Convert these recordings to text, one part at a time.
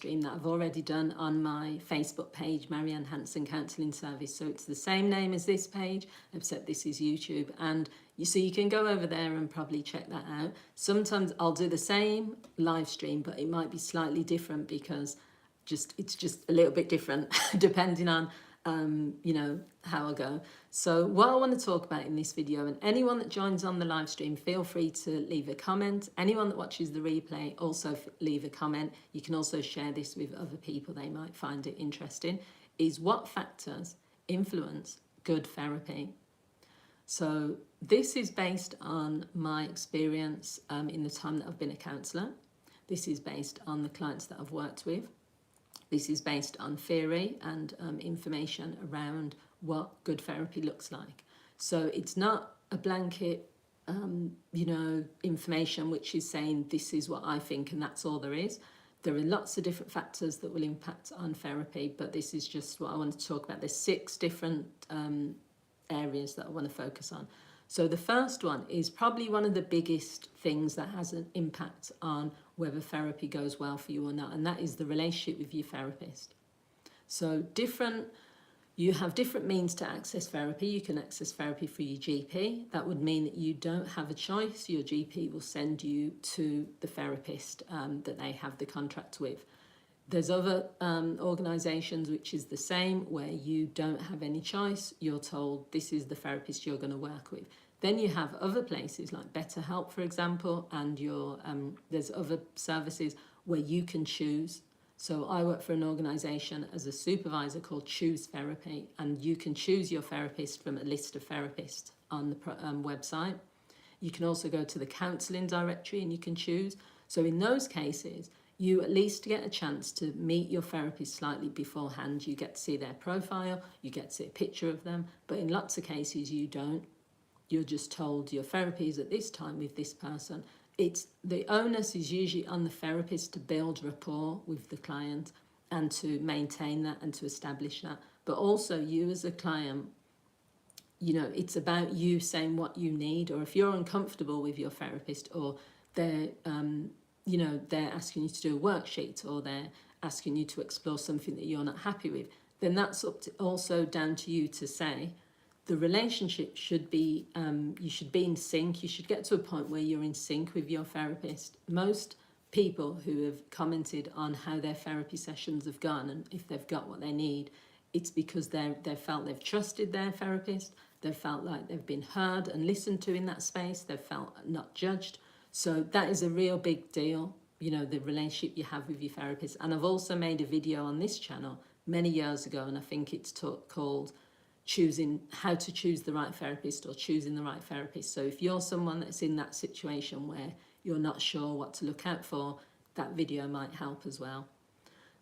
stream that I've already done on my Facebook page, Marianne Hanson Counselling Service. So it's the same name as this page, except this is YouTube. And so you can go over there and probably check that out. Sometimes I'll do the same live stream, but it might be slightly different because it's just a little bit different depending on how I go. So what I want to talk about in this video, and anyone that joins on the live stream, feel free to leave a comment. Anyone that watches the replay, also leave a comment. You can also share this with other people, they might find it interesting, is what factors influence good therapy. So this is based on my experience in the time that I've been a counsellor. This is based on the clients that I've worked with. This is based on theory and information around what good therapy looks like. So it's not a blanket, information which is saying this is what I think and that's all there is. There are lots of different factors that will impact on therapy, but this is just what I want to talk about. There's 6 different areas that I want to focus on. So the first one is probably one of the biggest things that has an impact on whether therapy goes well for you or not, and that is the relationship with your therapist. So you have different means to access therapy. You can access therapy through your GP. That would mean that you don't have a choice. Your GP will send you to the therapist that they have the contract with. There's other organisations which is the same, where you don't have any choice. You're told this is the therapist you're going to work with. Then you have other places like BetterHelp, for example, and there's other services where you can choose. So I work for an organisation as a supervisor called Choose Therapy, and you can choose your therapist from a list of therapists on the website. You can also go to the counselling directory and you can choose. So in those cases, you at least get a chance to meet your therapist slightly beforehand. You get to see their profile, you get to see a picture of them, but in lots of cases you don't. You're just told your therapy is at this time with this person. The onus is usually on the therapist to build rapport with the client and to maintain that and to establish that. But also you as a client, it's about you saying what you need, or if you're uncomfortable with your therapist, or they're asking you to do a worksheet, or they're asking you to explore something that you're not happy with, then that's also down to you to say, the relationship should be, you should be in sync. You should get to a point where you're in sync with your therapist. Most people who have commented on how their therapy sessions have gone and if they've got what they need, it's because they've felt they've trusted their therapist, they've felt like they've been heard and listened to in that space, they've felt not judged. So that is a real big deal, the relationship you have with your therapist. And I've also made a video on this channel many years ago, and I think it's called how to choose the right therapist, or choosing the right therapist. So if you're someone that's in that situation where you're not sure what to look out for, that video might help as well.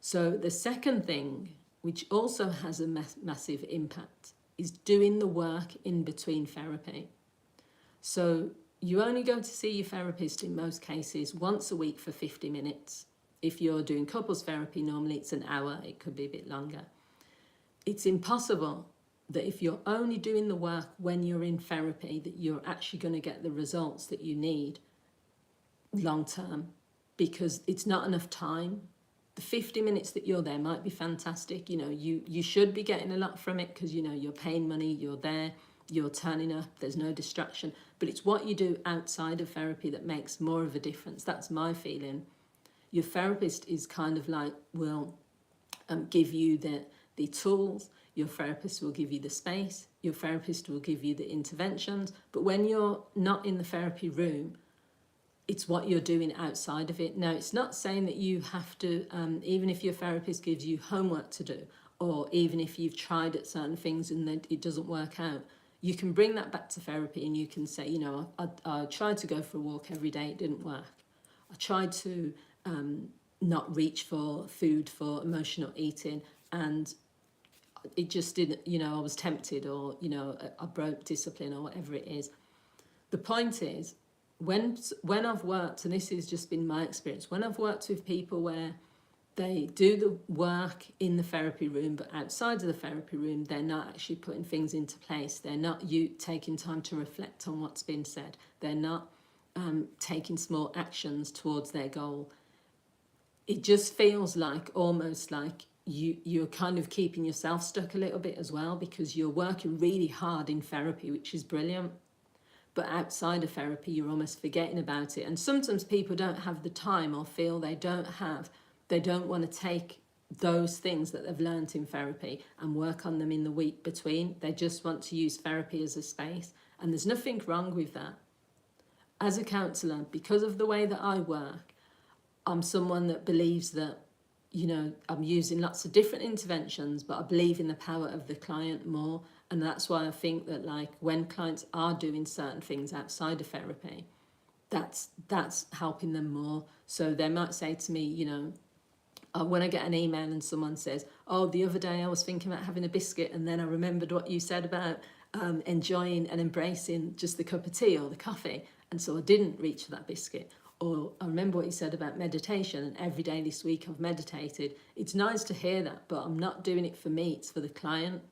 So the second thing, which also has a massive impact, is doing the work in between therapy. So you only go to see your therapist in most cases once a week for 50 minutes. If you're doing couples therapy, normally it's an hour, it could be a bit longer. It's impossible that if you're only doing the work when you're in therapy, that you're actually going to get the results that you need long term, because it's not enough time. The 50 minutes that you're there might be fantastic. You should be getting a lot from it because, you're paying money, you're there, you're turning up, there's no distraction. But it's what you do outside of therapy that makes more of a difference. That's my feeling. Your therapist is kind of like, will give you the tools. Your therapist will give you the space. Your therapist will give you the interventions. But when you're not in the therapy room, it's what you're doing outside of it. Now, it's not saying that you have to, even if your therapist gives you homework to do, or even if you've tried at certain things and then it doesn't work out, you can bring that back to therapy and you can say, I tried to go for a walk every day, it didn't work. I tried to not reach for food for emotional eating, and it just didn't, I was tempted, or, I broke discipline, or whatever it is. The point is, when I've worked, and this has just been my experience, when I've worked with people where they do the work in the therapy room, but outside of the therapy room, they're not actually putting things into place. They're not taking time to reflect on what's been said. They're not taking small actions towards their goal. it just feels like almost like you're kind of keeping yourself stuck a little bit as well, because you're working really hard in therapy, which is brilliant, but outside of therapy you're almost forgetting about it. And sometimes people don't have the time, or feel they don't want to take those things that they've learned in therapy and work on them in the week between. They just want to use therapy as a space, and there's nothing wrong with that. As a counsellor, because of the way that I work, I'm someone that believes that, I'm using lots of different interventions, but I believe in the power of the client more. And that's why I think that, like, when clients are doing certain things outside of therapy, that's helping them more. So they might say to me, when I get an email and someone says, oh, the other day I was thinking about having a biscuit, and then I remembered what you said about enjoying and embracing just the cup of tea or the coffee, and so I didn't reach for that biscuit. Or I remember what you said about meditation, and every day this week I've meditated. It's nice to hear that, but I'm not doing it for me, it's for the client.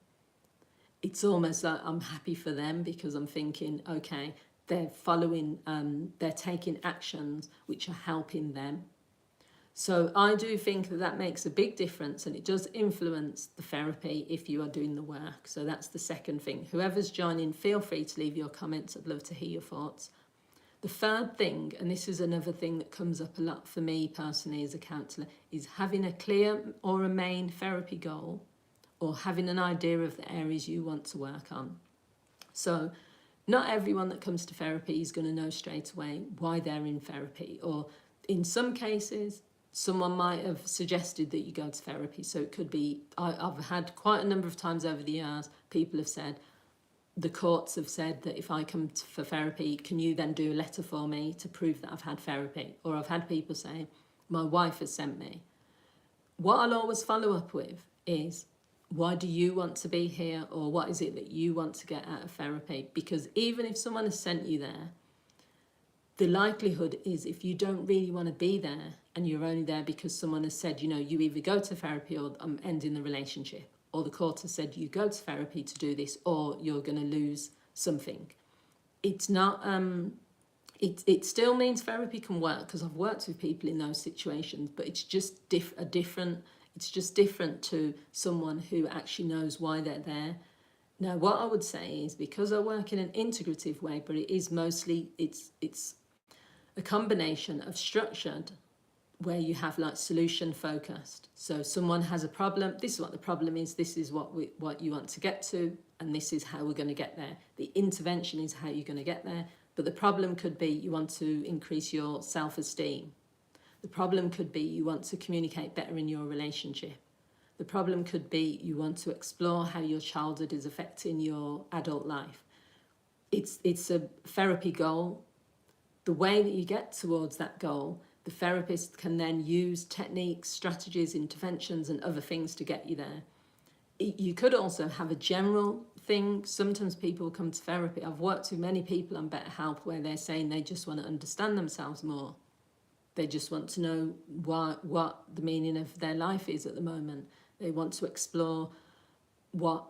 It's almost like I'm happy for them, because I'm thinking, okay, they're following, they're taking actions which are helping them. So I do think that makes a big difference, and it does influence the therapy if you are doing the work. So that's the second thing. Whoever's joining, feel free to leave your comments. I'd love to hear your thoughts. The third thing, and this is another thing that comes up a lot for me personally as a counsellor, is having a clear or a main therapy goal, or having an idea of the areas you want to work on. So not everyone that comes to therapy is going to know straight away why they're in therapy, or in some cases, someone might have suggested that you go to therapy. So it could be, I've had quite a number of times over the years, people have said, the courts have said that if I come for therapy, can you then do a letter for me to prove that I've had therapy? Or I've had people say, my wife has sent me. What I'll always follow up with is, why do you want to be here? Or what is it that you want to get out of therapy? Because even if someone has sent you there, the likelihood is, if you don't really want to be there and you're only there because someone has said, you either go to therapy or I'm ending the relationship, or the court has said you go to therapy to do this, or you're going to lose something. It's not, it still means therapy can work, because I've worked with people in those situations, but it's just it's just different to someone who actually knows why they're there. Now, what I would say is, because I work in an integrative way, but it is mostly, it's a combination of structured, where you have like solution focused. So someone has a problem, this is what the problem is, this is what you want to get to, and this is how we're going to get there. The intervention is how you're going to get there. But the problem could be you want to increase your self-esteem. The problem could be you want to communicate better in your relationship. The problem could be you want to explore how your childhood is affecting your adult life. It's a therapy goal. The way that you get towards that goal, the therapist can then use techniques, strategies, interventions, and other things to get you there. You could also have a general thing. Sometimes people come to therapy. I've worked with many people on BetterHelp where they're saying they just want to understand themselves more. They just want to know what the meaning of their life is at the moment. They want to explore what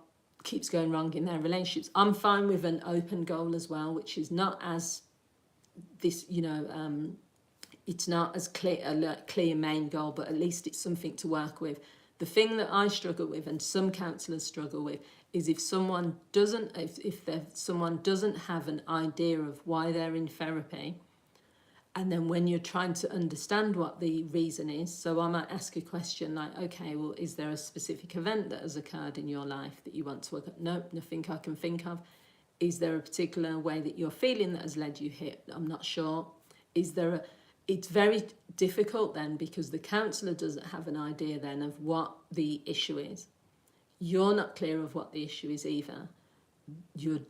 keeps going wrong in their relationships. I'm fine with an open goal as well, which is not as this, it's not as clear a clear main goal, but at least it's something to work with. The thing that I struggle with, and some counsellors struggle with, is if someone doesn't have an idea of why they're in therapy, and then when you're trying to understand what the reason is, so I might ask a question like, okay, well, is there a specific event that has occurred in your life that you want to work on? No, nothing I can think of. Is there a particular way that you're feeling that has led you here? I'm not sure. It's very difficult then, because the counsellor doesn't have an idea then of what the issue is. You're not clear of what the issue is either. You're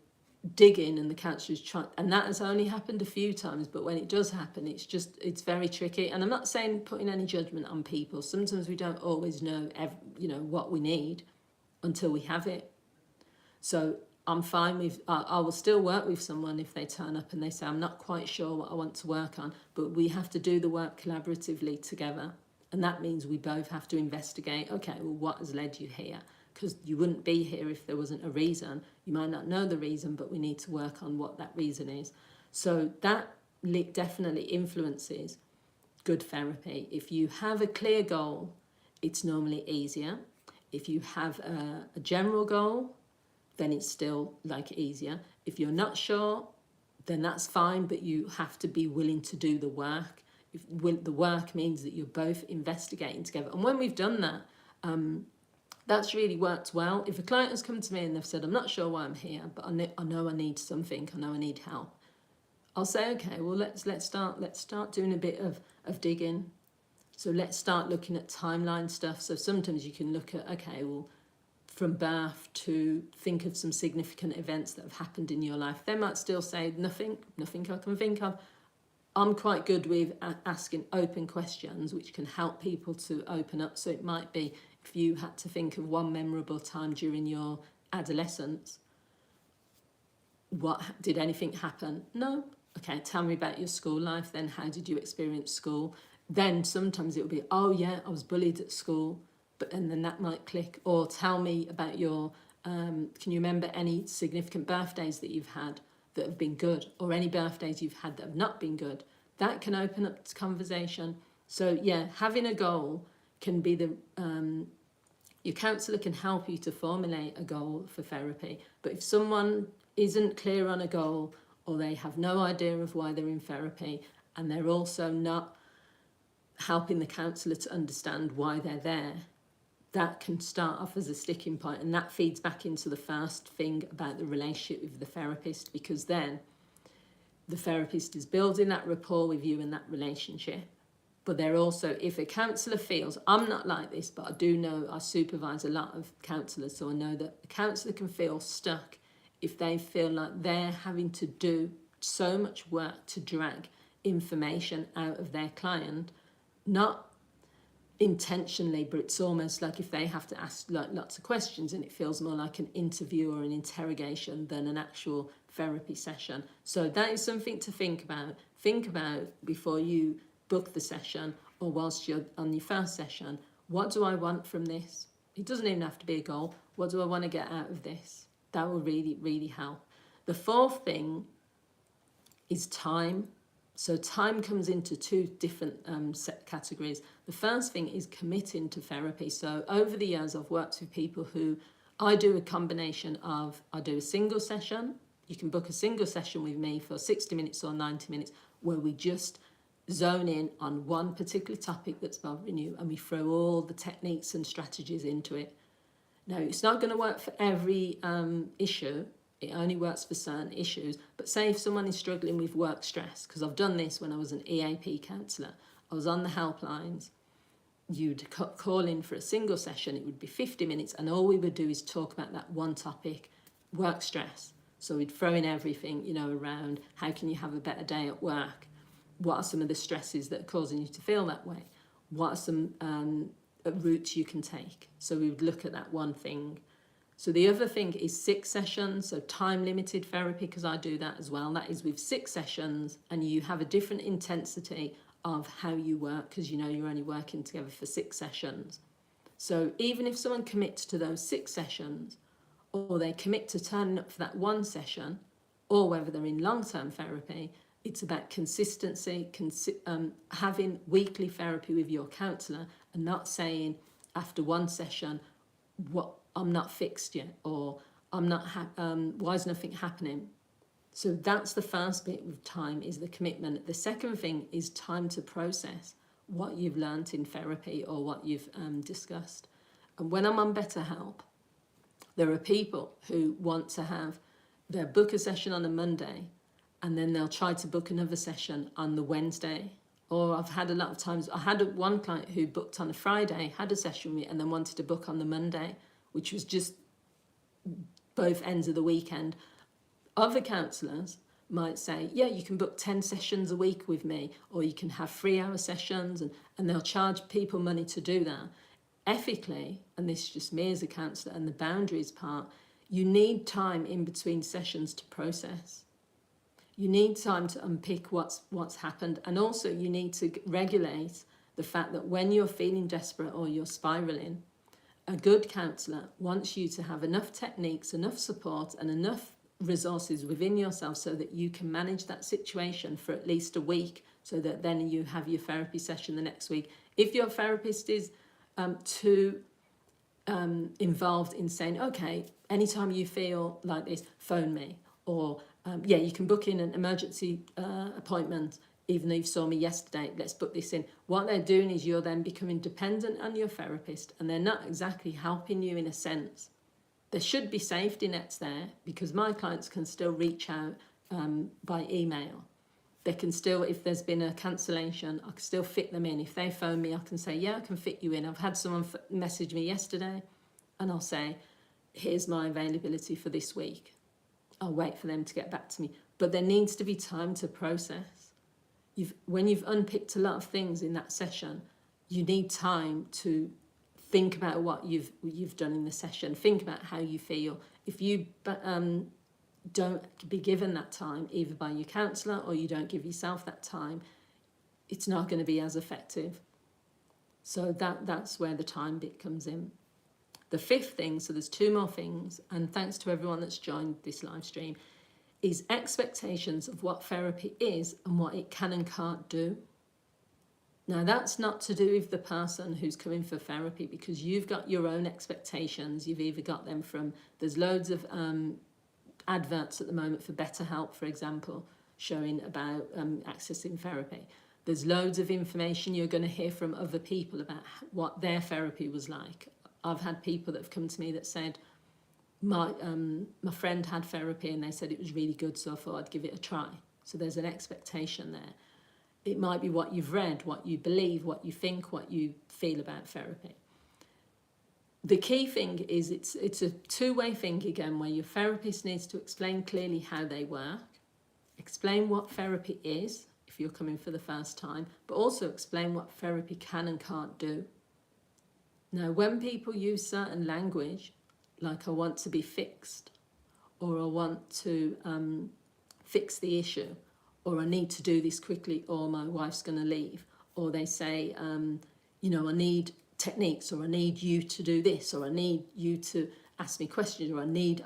digging and the counsellor's trying, and that has only happened a few times, but when it does happen, it's very tricky. And I'm not saying putting any judgment on people. Sometimes we don't always know what we need until we have it. So I'm fine with, I will still work with someone if they turn up and they say, I'm not quite sure what I want to work on, but we have to do the work collaboratively together. And that means we both have to investigate, okay, well, what has led you here? Because you wouldn't be here if there wasn't a reason. You might not know the reason, but we need to work on what that reason is. So that definitely influences good therapy. If you have a clear goal, it's normally easier. If you have a general goal, then it's still like easier. If you're not sure, then that's fine, but you have to be willing to do the work. The work means that you're both investigating together. And when we've done that, that's really worked well. If a client has come to me and they've said, I'm not sure why I'm here, but I know I need something, I know I need help, I'll say, okay, well, let's start doing a bit of digging. So let's start looking at timeline stuff. So sometimes you can look at, okay, well, from birth to think of some significant events that have happened in your life. They might still say nothing I can think of. I'm quite good with asking open questions, which can help people to open up. So it might be, if you had to think of one memorable time during your adolescence, did anything happen? No. Okay, tell me about your school life then. How did you experience school? Then sometimes it will be, oh yeah, I was bullied at school, and then that might click. Or tell me about your, can you remember any significant birthdays that you've had that have been good, or any birthdays you've had that have not been good? That can open up this conversation. So yeah, having a goal can be your counsellor can help you to formulate a goal for therapy. But if someone isn't clear on a goal, or they have no idea of why they're in therapy, and they're also not helping the counsellor to understand why they're there, that can start off as a sticking point, and that feeds back into the first thing about the relationship with the therapist, because then the therapist is building that rapport with you in that relationship. But they're also, if a counsellor feels, I'm not like this, but I do know I supervise a lot of counsellors, so I know that a counsellor can feel stuck if they feel like they're having to do so much work to drag information out of their client, not intentionally, but it's almost like if they have to ask like lots of questions, and it feels more like an interview or an interrogation than an actual therapy session. So that is something to think about. Think about before you book the session, or whilst you're on your first session, what do I want from this? It doesn't even have to be a goal. What do I want to get out of this? That will really, really help. The fourth thing is time. So time comes into two different set categories. The first thing is committing to therapy. So over the years, I've worked with people who I do a combination of, I do a single session. You can book a single session with me for 60 minutes or 90 minutes where we just zone in on one particular topic that's bothering you, and we throw all the techniques and strategies into it. Now, it's not going to work for every issue. It only works for certain issues. But say if someone is struggling with work stress, because I've done this when I was an EAP counsellor, I was on the helplines. You'd call in for a single session, it would be 50 minutes, and all we would do is talk about that one topic, work stress. So we'd throw in everything, around how can you have a better day at work? What are some of the stresses that are causing you to feel that way? What are some routes you can take? So we would look at that one thing. So the other thing is 6 sessions, so time-limited therapy, because I do that as well. That is with 6 sessions, and you have a different intensity of how you work, because you're only working together for 6 sessions. So even if someone commits to those 6 sessions, or they commit to turning up for that one session, or whether they're in long-term therapy, it's about consistency, having weekly therapy with your counsellor, and not saying after one session, I'm not fixed yet, or I'm not. Why is nothing happening? So that's the first bit with time, is the commitment. The second thing is time to process what you've learnt in therapy or what you've discussed. And when I'm on BetterHelp, there are people who want to they'll book a session on a Monday, and then they'll try to book another session on the Wednesday. Or I've had a lot of times, I had one client who booked on a Friday, had a session with me, and then wanted to book on the Monday, which was just both ends of the weekend. Other counsellors might say, yeah, you can book 10 sessions a week with me, or you can have 3-hour sessions, and they'll charge people money to do that. Ethically, and this is just me as a counsellor and the boundaries part, you need time in between sessions to process. You need time to unpick what's happened, and also you need to regulate the fact that when you're feeling desperate or you're spiralling, a good counsellor wants you to have enough techniques, enough support, and enough resources within yourself so that you can manage that situation for at least a week so that then you have your therapy session the next week. If your therapist is too involved in saying, okay, anytime you feel like this, phone me, or yeah, you can book in an emergency appointment, even though you saw me yesterday, let's book this in. What they're doing is you're then becoming dependent on your therapist, and they're not exactly helping you in a sense. There should be safety nets there, because my clients can still reach out by email. They can still, if there's been a cancellation, I can still fit them in. If they phone me, I can say, yeah, I can fit you in. I've had someone message me yesterday, and I'll say, here's my availability for this week. I'll wait for them to get back to me. But there needs to be time to process. When you've unpicked a lot of things in that session, you need time to think about what you've done in the session. Think about how you feel. If you don't be given that time, either by your counsellor or you don't give yourself that time, it's not going to be as effective. So that's where the time bit comes in. The fifth thing, so there's two more things, and thanks to everyone that's joined this live stream, is expectations of what therapy is and what it can and can't do. Now, that's not to do with the person who's coming for therapy, because you've got your own expectations. You've either got them from, there's loads of adverts at the moment for BetterHelp, for example, showing about accessing therapy. There's loads of information you're going to hear from other people about what their therapy was like. I've had people that have come to me that said, my friend had therapy and they said it was really good, so I thought I'd give it a try. So there's an expectation there. It might be what you've read, what you believe, what you think, what you feel about therapy. The key thing is it's a two-way thing again, where your therapist needs to explain clearly how they work, explain what therapy is if you're coming for the first time, but also explain what therapy can and can't do. Now, when people use certain language, like I want to be fixed, or I want to fix the issue, or I need to do this quickly, or my wife's going to leave, or they say, you know, I need techniques, or I need you to do this, or I need you to ask me questions, or I need.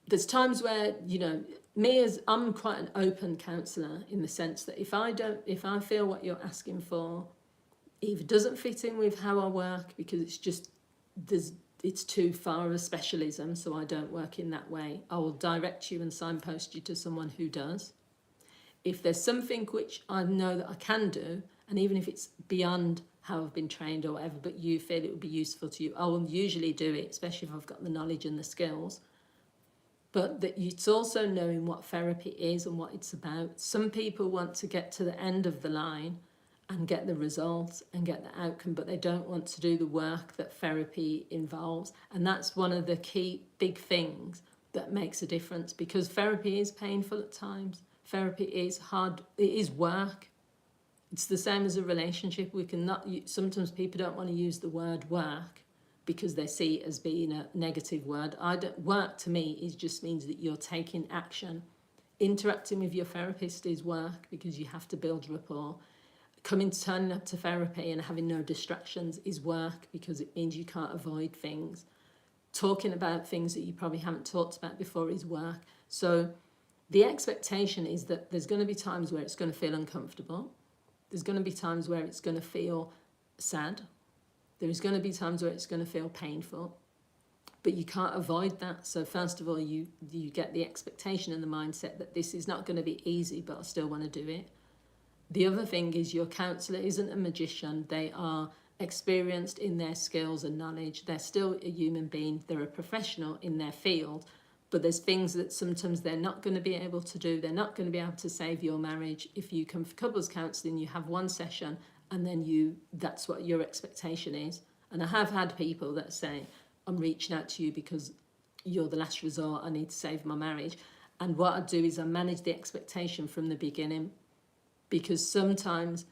There's times where, you know, I'm quite an open counsellor, in the sense that if I feel what you're asking for either doesn't fit in with how I work, because it's too far of a specialism, so I don't work in that way, I will direct you and signpost you to someone who does. If there's something which I know that I can do, and even if it's beyond how I've been trained or whatever, but you feel it would be useful to you, I will usually do it, especially if I've got the knowledge and the skills. But that it's also knowing what therapy is and what it's about. Some people want to get to the end of the line and get the results and get the outcome, but they don't want to do the work that therapy involves. And that's one of the key big things that makes a difference, because therapy is painful at times. Therapy is hard, it is work. It's the same as a relationship. Sometimes people don't want to use the word work because they see it as being a negative word. Work to me just means that you're taking action. Interacting with your therapist is work, because you have to build rapport. Turning up to therapy and having no distractions is work, because it means you can't avoid things. Talking about things that you probably haven't talked about before is work. So the expectation is that there's going to be times where it's going to feel uncomfortable. There's going to be times where it's going to feel sad. There's going to be times where it's going to feel painful. But you can't avoid that. So first of all, you get the expectation and the mindset that this is not going to be easy, but I still want to do it. The other thing is your counsellor isn't a magician. They are experienced in their skills and knowledge. They're still a human being. They're a professional in their field. But there's things that sometimes they're not going to be able to do. They're not going to be able to save your marriage. If you come for couples counselling, you have one session and then that's what your expectation is. And I have had people that say, I'm reaching out to you because you're the last resort. I need to save my marriage. And what I do is I manage the expectation from the beginning. Because sometimes,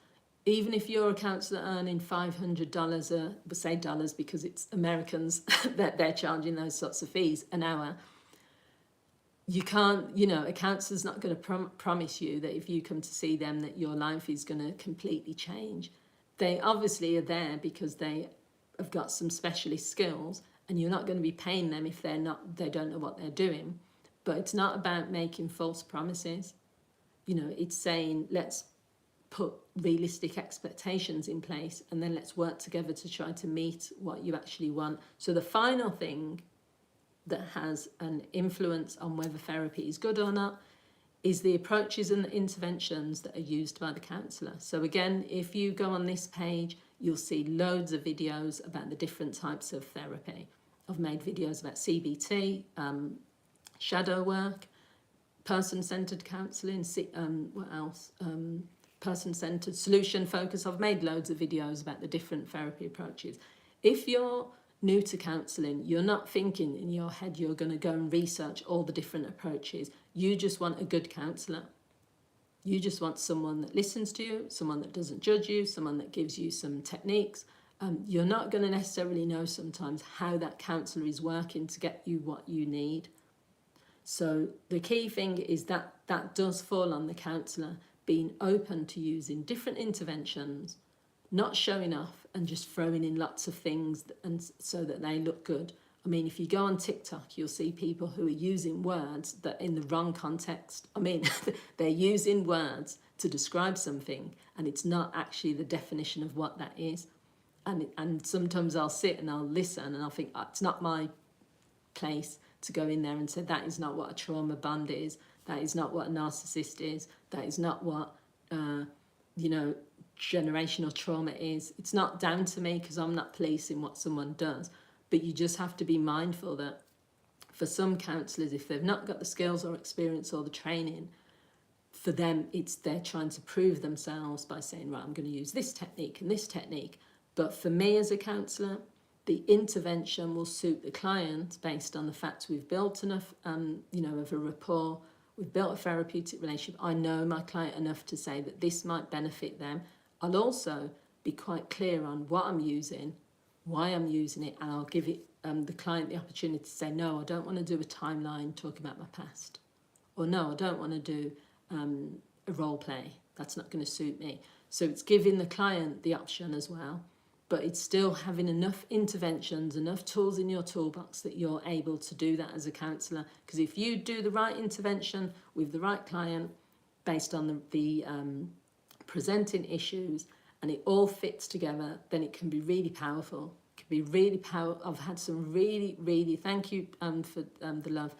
even if you're a counsellor earning $500, we'll say dollars because it's Americans that they're charging those sorts of fees an hour, you can't, a counsellor's not going to promise you that if you come to see them that your life is going to completely change. They obviously are there because they have got some specialist skills, and you're not going to be paying them if they don't know what they're doing. But it's not about making false promises. it's saying let's put realistic expectations in place and then let's work together to try to meet what you actually want. So the final thing that has an influence on whether therapy is good or not is the approaches and the interventions that are used by the counsellor. So again, if you go on this page, you'll see loads of videos about the different types of therapy. I've made videos about CBT, shadow work, person-centred counselling, what else? Person-centred, solution focus. I've made loads of videos about the different therapy approaches. If you're new to counselling, you're not thinking in your head you're going to go and research all the different approaches. You just want a good counsellor. You just want someone that listens to you, someone that doesn't judge you, someone that gives you some techniques. You're not going to necessarily know sometimes how that counsellor is working to get you what you need. So the key thing is that does fall on the counsellor being open to using different interventions, not showing off and just throwing in lots of things and so that they look good. I mean, if you go on TikTok, you'll see people who are using words that in the wrong context. I mean, they're using words to describe something and it's not actually the definition of what that is. And sometimes I'll sit and I'll listen and I'll think, oh, it's not my place to go in there and say that is not what a trauma bond is, that is not what a narcissist is, that is not what generational trauma is. It's not down to me because I'm not policing what someone does, but you just have to be mindful that for some counsellors, if they've not got the skills or experience or the training, for them they're trying to prove themselves by saying, right, I'm going to use this technique and this technique. But for me as a counsellor, the intervention will suit the client based on the fact we've built enough, of a rapport, we've built a therapeutic relationship. I know my client enough to say that this might benefit them. I'll also be quite clear on what I'm using, why I'm using it, and I'll give it the client the opportunity to say, no, I don't want to do a timeline talking about my past. Or no, I don't want to do a role play. That's not going to suit me. So it's giving the client the option as well. But it's still having enough interventions, enough tools in your toolbox that you're able to do that as a counsellor. Because if you do the right intervention with the right client based on the presenting issues and it all fits together, then it can be really powerful. It can be really powerful. I've had some really, thank you for the love.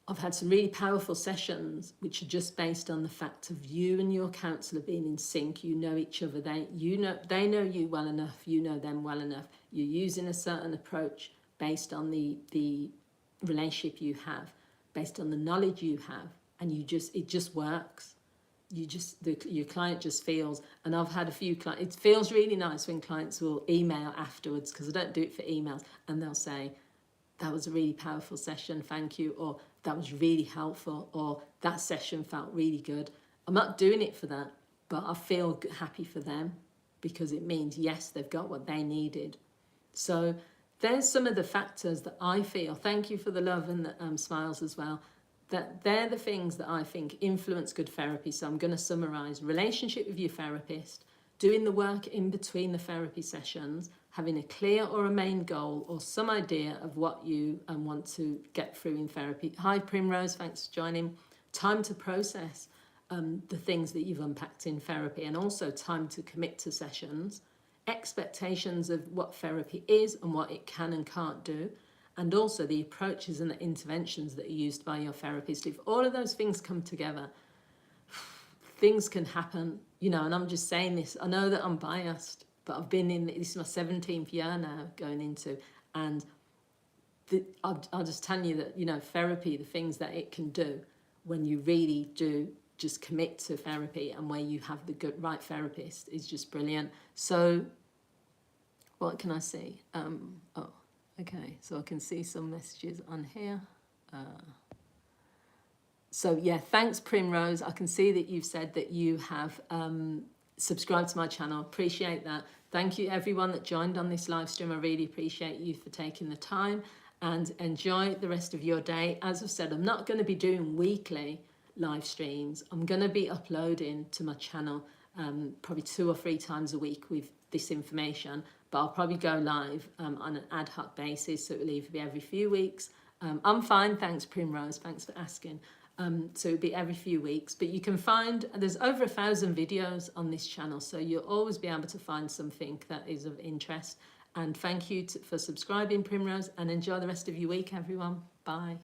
I've had some really powerful sessions which are just based on the fact of you and your counsellor being in sync. You know each other. They know you well enough. You know them well enough. You're using a certain approach based on the relationship you have, based on the knowledge you have, and it just works. Your client just feels, and I've had a few clients. It feels really nice when clients will email afterwards, because I don't do it for emails, and they'll say, that was a really powerful session, thank you, or that was really helpful, or that session felt really good. I'm not doing it for that, but I feel happy for them because it means, yes, they've got what they needed. So there's some of the factors that I feel, thank you for the love and the smiles as well, that they're the things that I think influence good therapy. So I'm going to summarise: relationship with your therapist, doing the work in between the therapy sessions, having a clear or a main goal or some idea of what you want to get through in therapy. Hi Primrose, thanks for joining. Time to process the things that you've unpacked in therapy, and also time to commit to sessions, expectations of what therapy is and what it can and can't do, and also the approaches and the interventions that are used by your therapist. If all of those things come together, things can happen, and I'm just saying this. I know that I'm biased, but I've been in, this is my 17th year now going into, and I'll just tell you that, therapy, the things that it can do when you really do just commit to therapy and where you have the right therapist is just brilliant. So what can I see? Okay, so I can see some messages on here. So yeah, thanks Primrose. I can see that you've said that you have subscribe to my channel. Appreciate that. Thank you everyone that joined on this live stream. I really appreciate you for taking the time, and enjoy the rest of your day. As I've said, I'm not going to be doing weekly live streams. I'm going to be uploading to my channel probably 2 or 3 times a week with this information, but I'll probably go live on an ad hoc basis, so it will either be every few weeks. I'm fine, thanks Primrose, thanks for asking. So it'll be every few weeks, but you can find, there's over 1,000 videos on this channel, so you'll always be able to find something that is of interest. And thank you for subscribing, Primrose, and enjoy the rest of your week, everyone. Bye.